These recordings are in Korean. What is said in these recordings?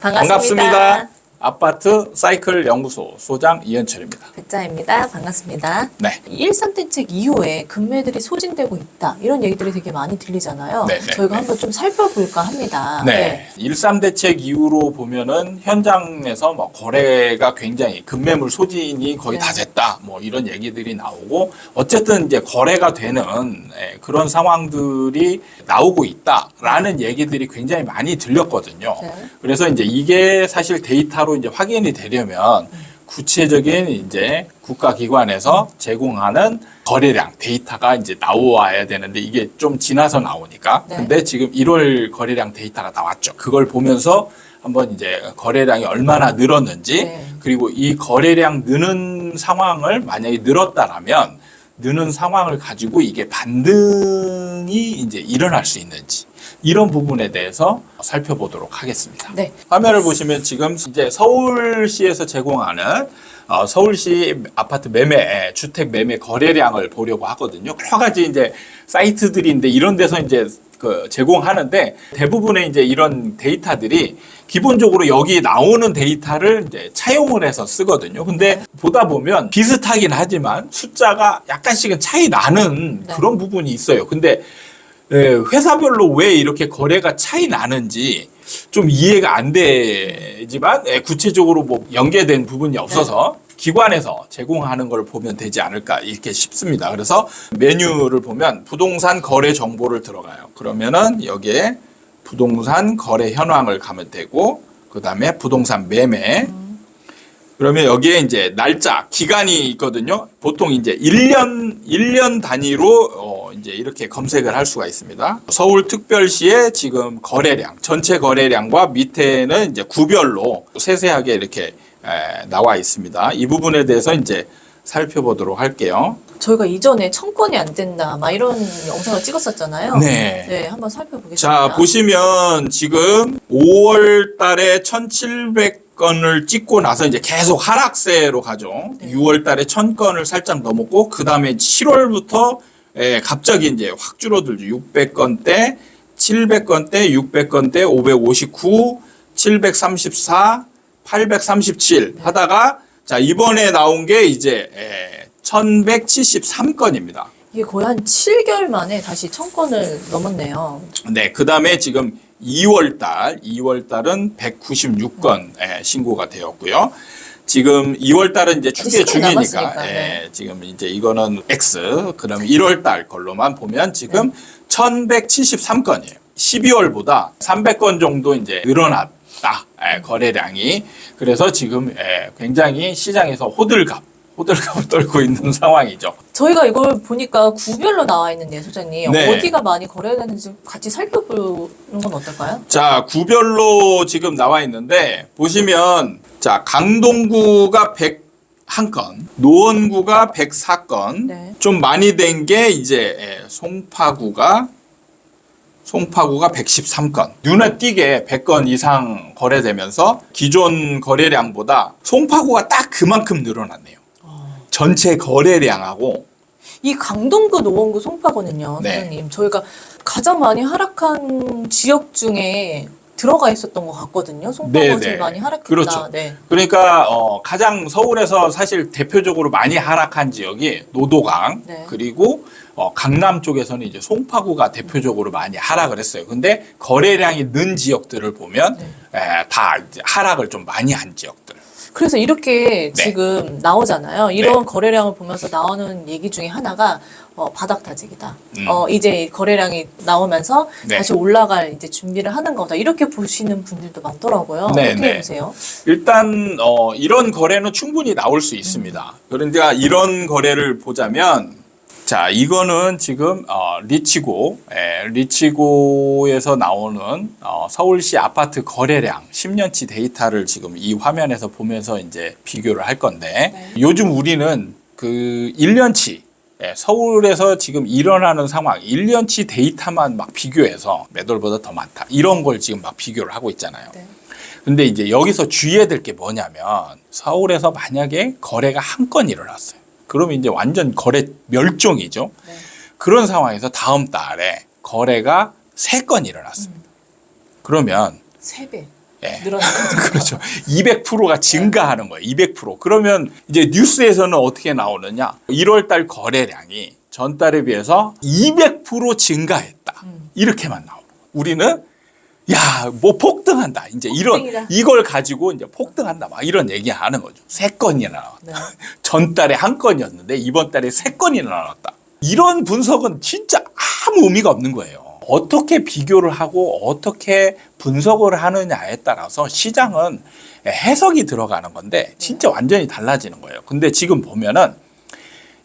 반갑습니다. 아파트 사이클 연구소 소장 이현철입니다. 백자입니다. 반갑습니다. 네. 1.3 대책 이후에 금매들이 소진되고 있다. 이런 얘기들이 되게 많이 들리잖아요. 저희가 한번 좀 살펴볼까 합니다. 네. 1.3 대책 이후로 보면은 현장에서 뭐 거래가 굉장히 금매물 소진이 거의 다 됐다. 뭐 이런 얘기들이 나오고 어쨌든 이제 거래가 되는 그런 상황들이 나오고 있다라는 얘기들이 굉장히 많이 들렸거든요. 그래서 이제 이게 사실 데이터로 이제 확인이 되려면 구체적인 이제 국가기관에서 제공하는 거래량 데이터가 이제 나와야 되는데 이게 좀 지나서 나오니까. 근데 지금 1월 거래량 데이터가 나왔죠. 그걸 보면서 한번 이제 거래량이 얼마나 늘었는지 그리고 이 거래량 느는 상황을 만약에 늘었다라면 느는 상황을 가지고 이게 반등이 이제 일어날 수 있는지 이런 부분에 대해서 살펴보도록 하겠습니다. 네. 화면을 보시면 지금 이제 서울시에서 제공하는 서울시 아파트 매매, 주택 매매 거래량을 보려고 하거든요. 여러 가지 이제 사이트들인데 이런 데서 이제 제공하는데 대부분의 이제 이런 데이터들이 기본적으로 여기 나오는 데이터를 이제 차용을 해서 쓰거든요. 근데 보다 보면 비슷하긴 하지만 숫자가 약간씩은 차이 나는 그런 부분이 있어요. 근데 회사별로 왜 이렇게 거래가 차이 나는지 좀 이해가 안 되지만 구체적으로 뭐 연계된 부분이 없어서 기관에서 제공하는 걸 보면 되지 않을까 이렇게 싶습니다. 그래서 메뉴를 보면 부동산 거래 정보를 들어가요. 그러면은 여기에 부동산 거래 현황을 가면 되고 그 다음에 부동산 매매 그러면 여기에 이제 날짜, 기간이 있거든요. 보통 이제 1년 단위로 이제 이렇게 검색을 할 수가 있습니다. 서울특별시의 지금 거래량, 전체 거래량과 밑에는 이제 구별로 세세하게 이렇게 나와 있습니다. 이 부분에 대해서 이제 살펴보도록 할게요. 저희가 이전에 청건이 안 된다, 막 이런 영상을 찍었었잖아요. 네, 한번 살펴보겠습니다. 자, 보시면 지금 5월 달에 1,700건을 찍고 나서 이제 계속 하락세로 가죠. 6월 달에 1,000건을 살짝 넘었고, 그 다음에 7월부터 갑자기 이제 확 줄어들죠. 600건대, 700건대, 600건대, 559, 734, 837 하다가 자, 이번에 나온 게 이제 1,173건입니다. 이게 거의 한 7개월 만에 다시 1,000건을 넘었네요. 네, 그 다음에 지금 2월 달은 196건 신고가 되었고요. 지금 2월 달은 이제 추계 중이니까, 지금 이제 이거는 X, 그럼 1월 달 걸로만 보면 지금 1,173건이에요. 12월보다 300건 정도 이제 늘어났다, 거래량이. 그래서 지금 굉장히 시장에서 호들갑을 떨고 있는 상황이죠. 저희가 이걸 보니까 구별로 나와 있는데 소장님 어디가 많이 거래되는지 같이 살펴보는 건 어떨까요? 자, 구별로 지금 나와 있는데 보시면 자, 강동구가 101건, 노원구가 104건, 좀 많이 된 게 이제 송파구가 113건. 눈에 띄게 100건 이상 거래되면서 기존 거래량보다 송파구가 딱 그만큼 늘어났네요. 전체 거래량하고 이 강동구, 노원구, 송파구는요, 소장님 저희가 가장 많이 하락한 지역 중에 들어가 있었던 것 같거든요. 송파구가 제일 많이 하락했다. 그렇죠. 그러니까 가장 서울에서 사실 대표적으로 많이 하락한 지역이 노도강 그리고 강남 쪽에서는 이제 송파구가 대표적으로 많이 하락을 했어요. 근데 거래량이 는 지역들을 보면 다 이제 하락을 좀 많이 한 지역들. 그래서 이렇게 지금 나오잖아요. 이런 거래량을 보면서 나오는 얘기 중에 하나가 바닥 다지기다. 이제 거래량이 나오면서 다시 올라갈 이제 준비를 하는 거다. 이렇게 보시는 분들도 많더라고요. 어떻게 보세요? 일단 이런 거래는 충분히 나올 수 있습니다. 그런데 이런 거래를 보자면 자, 이거는 지금 리치고에서 나오는 서울시 아파트 거래량 10년치 데이터를 지금 이 화면에서 보면서 이제 비교를 할 건데 요즘 우리는 그 1년치 서울에서 지금 일어나는 상황 1년치 데이터만 막 비교해서 매도보다 더 많다. 이런 걸 지금 막 비교를 하고 있잖아요. 근데 이제 여기서 주의해야 될 게 뭐냐면 서울에서 만약에 거래가 한 건 일어났어요. 그러면 이제 완전 거래 멸종이죠. 그런 상황에서 다음 달에 거래가 3건 일어났습니다. 그러면 3배. 예. 늘어나는 거죠. 그렇죠. 200%가 증가하는 거예요. 200%. 그러면 이제 뉴스에서는 어떻게 나오느냐? 1월 달 거래량이 전달에 비해서 200% 증가했다. 이렇게만 나오는 거예요. 우리는 야, 뭐 폭등한다. 이제 폭등이다. 이걸 가지고 이제 폭등한다. 막 이런 얘기 하는 거죠. 3건이나 나왔다. 네. 전달에 1건이었는데 이번 달에 3건이나 나왔다. 이런 분석은 진짜 아무 의미가 없는 거예요. 어떻게 비교를 하고 어떻게 분석을 하느냐에 따라서 시장은 해석이 들어가는 건데 진짜 완전히 달라지는 거예요. 근데 지금 보면은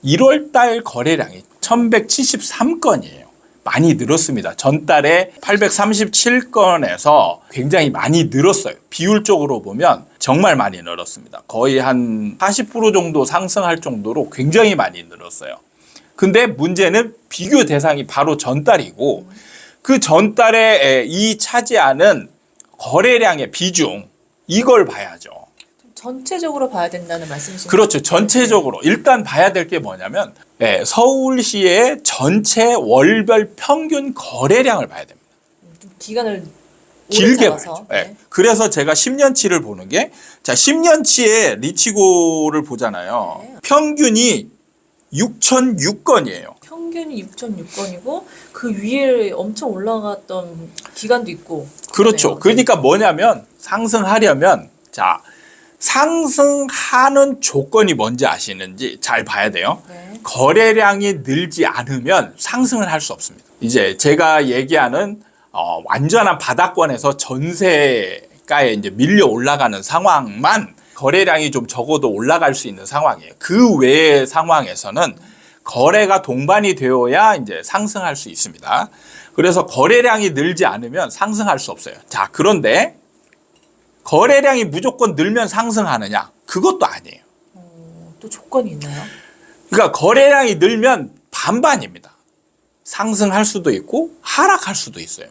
1월 달 거래량이 1173건이에요. 많이 늘었습니다. 전달에 837건에서 굉장히 많이 늘었어요. 비율적으로 보면 정말 많이 늘었습니다. 거의 한 40% 정도 상승할 정도로 굉장히 많이 늘었어요. 근데 문제는 비교 대상이 바로 전달이고 그 전달에 이 차지하는 거래량의 비중 이걸 봐야죠. 전체적으로 봐야 된다는 말씀이신가요? 그렇죠. 전체적으로 일단 봐야 될 게 뭐냐면 서울시의 전체 월별 평균 거래량을 봐야 됩니다. 좀 기간을 길게 오래 잡아서. 봐야죠. 네. 그래서 제가 10년치를 보는 게 자, 10년치의 리치고를 보잖아요. 네. 평균이 6,006건이에요. 평균이 6,006건이고 그 위에 엄청 올라갔던 기간도 있고. 그렇죠. 그러네요. 그러니까 뭐냐면 상승하려면 자, 상승하는 조건이 뭔지 아시는지 잘 봐야 돼요. 네. 거래량이 늘지 않으면 상승을 할 수 없습니다. 이제 제가 얘기하는 완전한 바닥권에서 전세가에 이제 밀려 올라가는 상황만 거래량이 좀 적어도 올라갈 수 있는 상황이에요. 그 외의 상황에서는 거래가 동반이 되어야 이제 상승할 수 있습니다. 그래서 거래량이 늘지 않으면 상승할 수 없어요. 자, 그런데 거래량이 무조건 늘면 상승하느냐? 그것도 아니에요. 또 조건이 있나요? 그러니까 거래량이 늘면 반반입니다. 상승할 수도 있고 하락할 수도 있어요.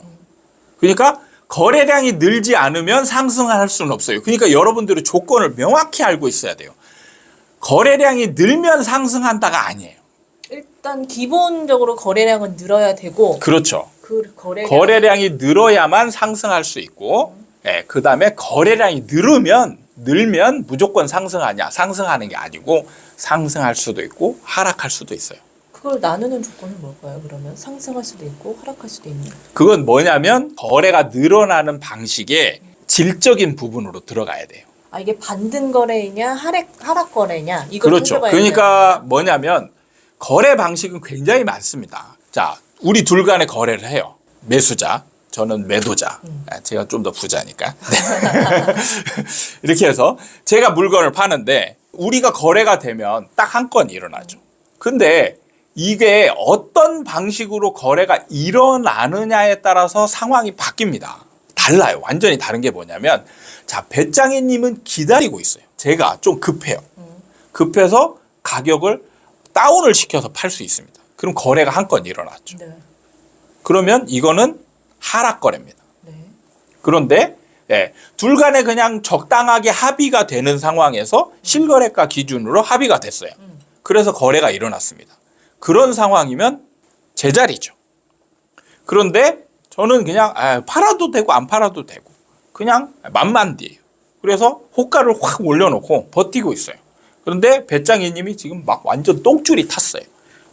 그러니까 거래량이 늘지 않으면 상승할 수는 없어요. 그러니까 여러분들이 조건을 명확히 알고 있어야 돼요. 거래량이 늘면 상승한다가 아니에요. 일단 기본적으로 거래량은 늘어야 되고 그렇죠. 그 거래량이 늘어야만 상승할 수 있고 그 다음에 거래량이 늘면 무조건 상승하냐? 상승하는 게 아니고 상승할 수도 있고 하락할 수도 있어요. 그걸 나누는 조건은 뭘까요? 그러면 상승할 수도 있고 하락할 수도 있는. 그건 뭐냐면 거래가 늘어나는 방식의 질적인 부분으로 들어가야 돼요. 아, 이게 반등 거래냐 하락 거래냐 이걸 그렇죠. 살펴봐야 그러니까 뭐냐면 거래 방식은 굉장히 많습니다. 자, 우리 둘 간의 거래를 해요. 매수자, 저는 매도자. 제가 좀 더 부자니까. 이렇게 해서 제가 물건을 파는데 우리가 거래가 되면 딱 한 건이 일어나죠. 근데 이게 어떤 방식으로 거래가 일어나느냐에 따라서 상황이 바뀝니다. 달라요. 완전히 다른 게 뭐냐면 자, 배짱이님은 기다리고 있어요. 제가 좀 급해요. 급해서 가격을 다운을 시켜서 팔 수 있습니다. 그럼 거래가 한 건 일어났죠. 네. 그러면 이거는 하락 거래입니다. 네. 그런데 둘 간에 그냥 적당하게 합의가 되는 상황에서 실거래가 기준으로 합의가 됐어요. 그래서 거래가 일어났습니다. 그런 상황이면 제자리죠. 그런데 저는 그냥 팔아도 되고 안 팔아도 되고 그냥 만만디예요. 그래서 호가를 확 올려놓고 버티고 있어요. 그런데 배짱이님이 지금 막 완전 똥줄이 탔어요.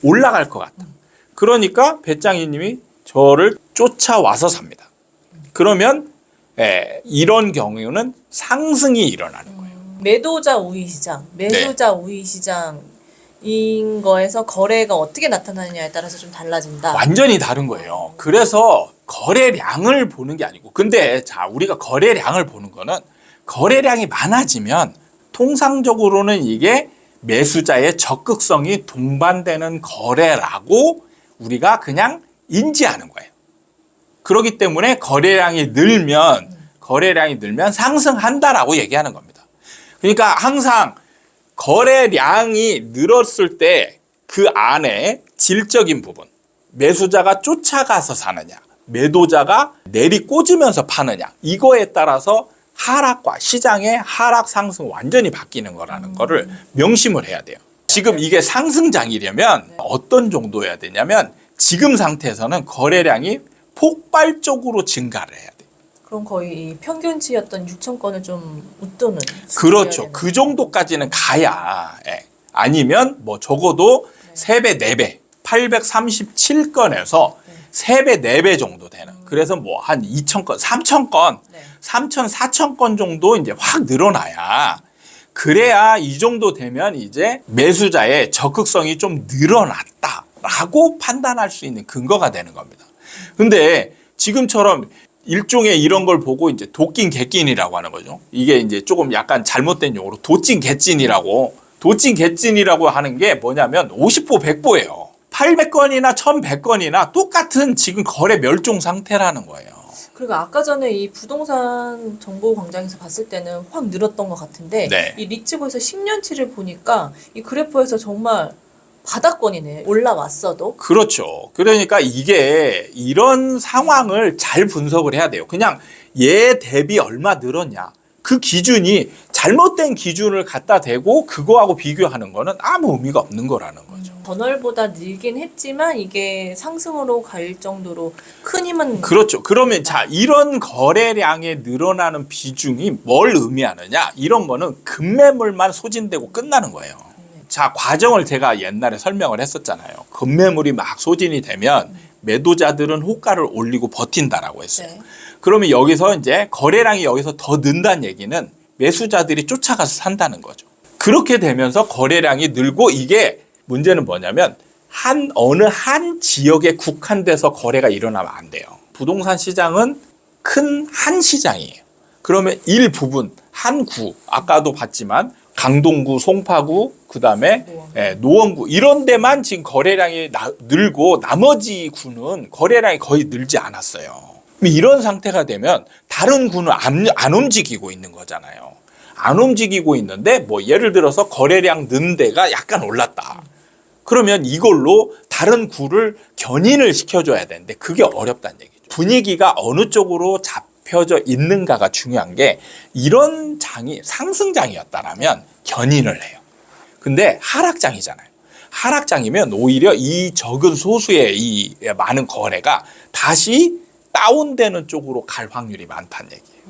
올라갈 것 같다. 그러니까 배짱이님이 저를 쫓아와서 삽니다. 그러면 이런 경우는 상승이 일어나는 거예요. 매도자 우위 시장, 매수자 우위 시장인 거에서 거래가 어떻게 나타나느냐에 따라서 좀 달라진다. 완전히 다른 거예요. 그래서 거래량을 보는 게 아니고 근데 자, 우리가 거래량을 보는 거는 거래량이 많아지면 통상적으로는 이게 매수자의 적극성이 동반되는 거래라고 우리가 그냥 인지하는 거예요. 그렇기 때문에 거래량이 늘면 상승한다라고 얘기하는 겁니다. 그러니까 항상 거래량이 늘었을 때 그 안에 질적인 부분, 매수자가 쫓아가서 사느냐, 매도자가 내리꽂으면서 파느냐, 이거에 따라서 하락과 시장의 하락 상승 완전히 바뀌는 거라는 거를 명심을 해야 돼요. 지금 이게 상승장이려면 어떤 정도여야 되냐면 지금 상태에서는 거래량이 폭발적으로 증가를 해야 돼요. 그럼 거의 이 평균치였던 6천 건을 좀 웃도는. 그렇죠. 그 정도까지는 가야. 예. 아니면 뭐 적어도 세 배, 네 배 837건에서 세 배, 네 배 정도 되는. 그래서 뭐 한 2,000건, 3,000건, 네. 3,000, 4,000건 정도 이제 확 늘어나야 그래야 이 정도 되면 이제 매수자의 적극성이 좀 늘어났다라고 판단할 수 있는 근거가 되는 겁니다. 근데 지금처럼 일종의 이런 걸 보고 이제 도낀 객낀이라고 하는 거죠. 이게 이제 조금 약간 잘못된 용어로 도찐 객찐이라고 하는 게 뭐냐면 50보 100보예요. 800건이나 1100건이나 똑같은 지금 거래 멸종 상태라는 거예요. 그리고 아까 전에 이 부동산 정보 광장에서 봤을 때는 확 늘었던 것 같은데 네. 이 리츠고에서 10년치를 보니까 이 그래프에서 정말 바닥권이네. 올라왔어도. 그렇죠. 그러니까 이게 이런 상황을 잘 분석을 해야 돼요. 그냥 얘 대비 얼마 늘었냐. 그 기준이 잘못된 기준을 갖다 대고 그거하고 비교하는 거는 아무 의미가 없는 거라는 거죠. 전월보다 늘긴 했지만 이게 상승으로 갈 정도로 큰 힘은 그렇죠. 그러면 자, 이런 거래량에 늘어나는 비중이 뭘 의미하느냐? 이런 거는 급매물만 소진되고 끝나는 거예요. 자, 과정을 제가 옛날에 설명을 했었잖아요. 급매물이 막 소진이 되면 매도자들은 호가를 올리고 버틴다라고 했어요. 네. 그러면 여기서 이제 거래량이 여기서 더 는다는 얘기는 매수자들이 쫓아가서 산다는 거죠. 그렇게 되면서 거래량이 늘고 이게 문제는 뭐냐면 어느 한 지역에 국한돼서 거래가 일어나면 안 돼요. 부동산 시장은 큰 한 시장이에요. 그러면 일부분, 한 구, 아까도 봤지만 강동구, 송파구, 그다음에 노원구 이런 데만 지금 거래량이 늘고 나머지 구는 거래량이 거의 늘지 않았어요. 이런 상태가 되면 다른 구는 안 움직이고 있는 거잖아요. 안 움직이고 있는데 뭐 예를 들어서 거래량 는 데가 약간 올랐다. 그러면 이걸로 다른 구를 견인을 시켜줘야 되는데 그게 어렵다는 얘기죠. 분위기가 어느 쪽으로 잡혀져 있는가가 중요한 게 이런 장이 상승장이었다라면 견인을 해요. 근데 하락장이잖아요. 하락장이면 오히려 이 적은 소수의 이 많은 거래가 다시 다운되는 쪽으로 갈 확률이 많다는 얘기예요.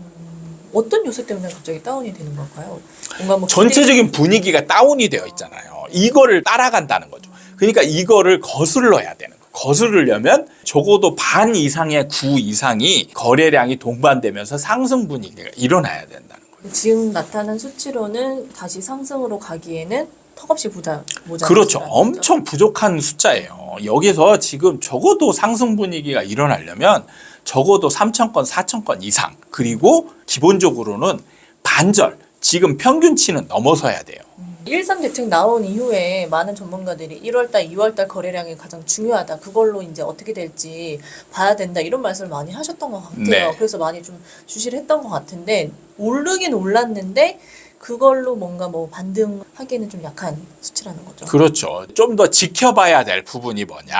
어떤 요소 때문에 갑자기 다운이 되는 걸까요? 뭔가 뭐 전체적인 분위기가 다운이 되어 있잖아요. 이거를 따라간다는 거죠. 그러니까 이거를 거슬러야 되는 거예요. 거스르려면 적어도 반 이상의 구 이상이 거래량이 동반되면서 상승 분위기가 일어나야 된다는 거예요. 지금 나타난 수치로는 다시 상승으로 가기에는 턱없이 모자란 그렇죠. 거죠. 엄청 부족한 숫자예요. 여기서 지금 적어도 상승 분위기가 일어나려면 적어도 3,000건, 4,000건 이상 그리고 기본적으로는 반절, 지금 평균치는 넘어서야 돼요. 1.3 대책 나온 이후에 많은 전문가들이 1월달, 2월달 거래량이 가장 중요하다. 그걸로 이제 어떻게 될지 봐야 된다. 이런 말씀을 많이 하셨던 것 같아요. 네. 그래서 많이 좀 주시를 했던 것 같은데 오르긴 올랐는데 그걸로 뭔가 뭐 반등하기에는 좀 약한 수치라는 거죠. 그렇죠. 좀 더 지켜봐야 될 부분이 뭐냐.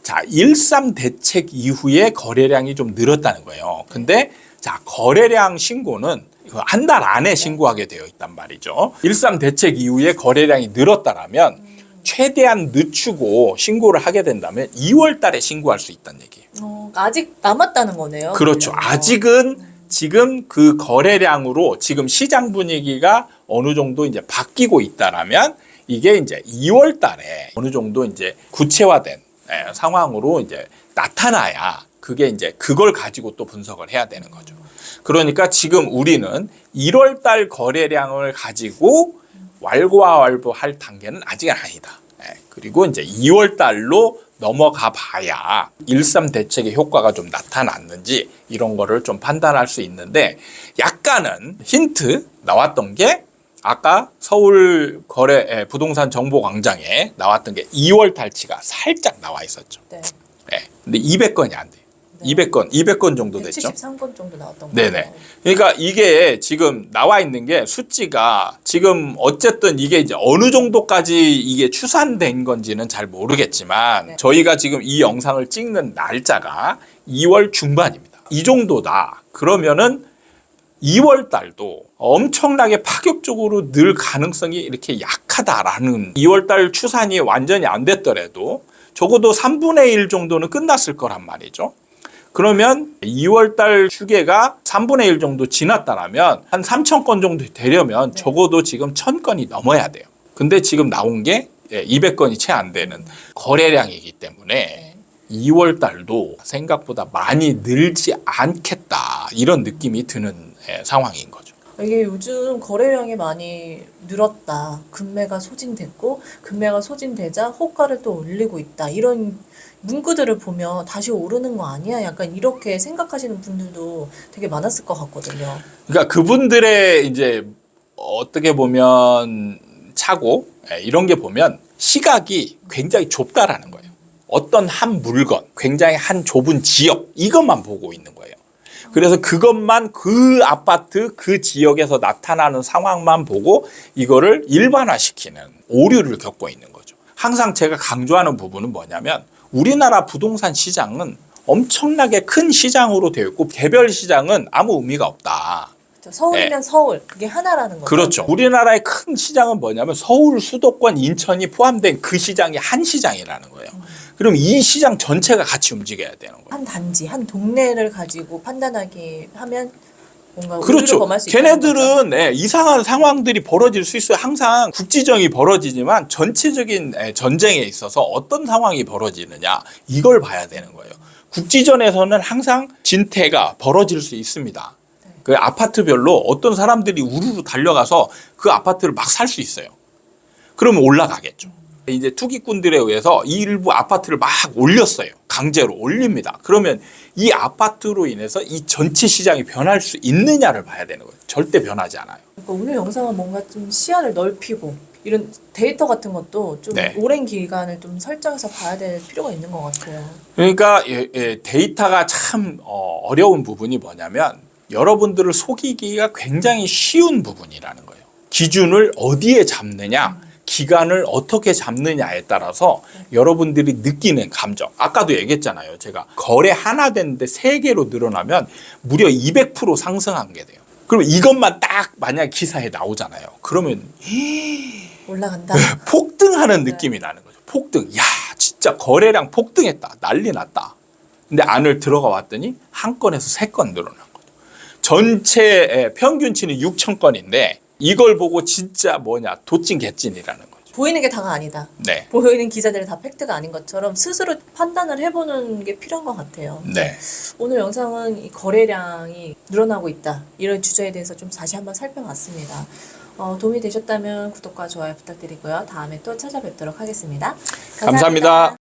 자, 1.3 대책 이후에 거래량이 좀 늘었다는 거예요. 근데 자, 거래량 신고는 한 달 안에 신고하게 되어 있단 말이죠. 1.3 대책 이후에 거래량이 늘었다라면 최대한 늦추고 신고를 하게 된다면 2월 달에 신고할 수 있다는 얘기예요. 아직 남았다는 거네요. 그렇죠. 그러면. 아직은 지금 그 거래량으로 지금 시장 분위기가 어느 정도 이제 바뀌고 있다라면 이게 이제 2월 달에 어느 정도 이제 구체화된 상황으로 이제 나타나야 그게 이제 그걸 가지고 또 분석을 해야 되는 거죠. 그러니까 지금 우리는 1월 달 거래량을 가지고 왈가왈부할 단계는 아직은 아니다. 그리고 이제 2월 달로 넘어가 봐야 1.3 대책의 효과가 좀 나타났는지 이런 거를 좀 판단할 수 있는데 약간은 힌트 나왔던 게 아까 서울 거래 부동산 정보 광장에 나왔던 게 2월 달치가 살짝 나와 있었죠. 네. 근데 200건이 안 돼요. 200건 정도 됐죠. 73건 정도 나왔던 거예요. 네네. 그러니까 이게 지금 나와 있는 게 수치가 지금 어쨌든 이게 이제 어느 정도까지 이게 추산된 건지는 잘 모르겠지만 네. 저희가 지금 이 영상을 찍는 날짜가 2월 중반입니다. 이 정도다. 그러면은 2월 달도 엄청나게 파격적으로 늘 가능성이 이렇게 약하다라는 2월 달 추산이 완전히 안 됐더라도 적어도 3분의 1 정도는 끝났을 거란 말이죠. 그러면 2월 달 추계가 3분의 1 정도 지났다라면 한 3천 건 정도 되려면 적어도 지금 1,000건이 넘어야 돼요. 근데 지금 나온 게 200건이 채 안 되는 거래량이기 때문에 2월 달도 생각보다 많이 늘지 않겠다 이런 느낌이 드는 상황인 거죠. 이게 요즘 거래량이 많이 늘었다. 금매가 소진됐고 금매가 소진되자 호가를 또 올리고 있다. 이런 문구들을 보면 다시 오르는 거 아니야? 약간 이렇게 생각하시는 분들도 되게 많았을 것 같거든요. 그러니까 그분들의 이제 어떻게 보면 차고 이런 게 보면 시각이 굉장히 좁다라는 거예요. 어떤 한 물건, 굉장히 한 좁은 지역 이것만 보고 있는 거예요. 그래서 그것만 그 아파트 그 지역에서 나타나는 상황만 보고 이거를 일반화시키는 오류를 겪고 있는 거죠. 항상 제가 강조하는 부분은 뭐냐면 우리나라 부동산 시장은 엄청나게 큰 시장으로 되어 있고 개별 시장은 아무 의미가 없다. 서울이면 서울, 그게 하나라는 거죠. 그렇죠. 우리나라의 큰 시장은 뭐냐면 서울, 수도권, 인천이 포함된 그 시장이 한 시장이라는 거예요. 그럼 이 시장 전체가 같이 움직여야 되는 거예요. 한 단지, 한 동네를 가지고 판단하기 하면 뭔가 오류를 그렇죠. 범할 수 있다는 거죠. 걔네들은 이상한 상황들이 벌어질 수 있어요. 항상 국지정이 벌어지지만 전체적인 전쟁에 있어서 어떤 상황이 벌어지느냐 이걸 봐야 되는 거예요. 국지전에서는 항상 진퇴가 벌어질 수 있습니다. 그 아파트별로 어떤 사람들이 우르르 달려가서 그 아파트를 막 살 수 있어요. 그러면 올라가겠죠. 이제 투기꾼들에 의해서 이 일부 아파트를 막 올렸어요. 강제로 올립니다. 그러면 이 아파트로 인해서 이 전체 시장이 변할 수 있느냐를 봐야 되는 거예요. 절대 변하지 않아요. 그러니까 오늘 영상은 뭔가 좀 시야를 넓히고 이런 데이터 같은 것도 좀 오랜 기간을 좀 설정해서 봐야 될 필요가 있는 것 같아요. 그러니까 데이터가 참 어려운 부분이 뭐냐면 여러분들을 속이기가 굉장히 쉬운 부분이라는 거예요. 기준을 어디에 잡느냐, 기간을 어떻게 잡느냐에 따라서 여러분들이 느끼는 감정. 아까도 얘기했잖아요. 제가 거래 하나 됐는데 3개로 늘어나면 무려 200% 상승한 게 돼요. 그럼 이것만 딱 만약 기사에 나오잖아요. 그러면 올라간다. 폭등하는 느낌이 나는 거죠. 폭등. 야, 진짜 거래량 폭등했다. 난리 났다. 근데 안을 들어가 왔더니 한 건에서 3건 늘어난 거죠. 전체 평균치는 6천 건인데 이걸 보고 진짜 뭐냐 도찐 개찐이라는 거죠. 보이는 게 다가 아니다. 네. 보이는 기사들이 다 팩트가 아닌 것처럼 스스로 판단을 해보는 게 필요한 것 같아요. 네. 오늘 영상은 이 거래량이 늘어나고 있다. 이런 주제에 대해서 좀 다시 한번 살펴봤습니다. 도움이 되셨다면 구독과 좋아요 부탁드리고요. 다음에 또 찾아뵙도록 하겠습니다. 감사합니다.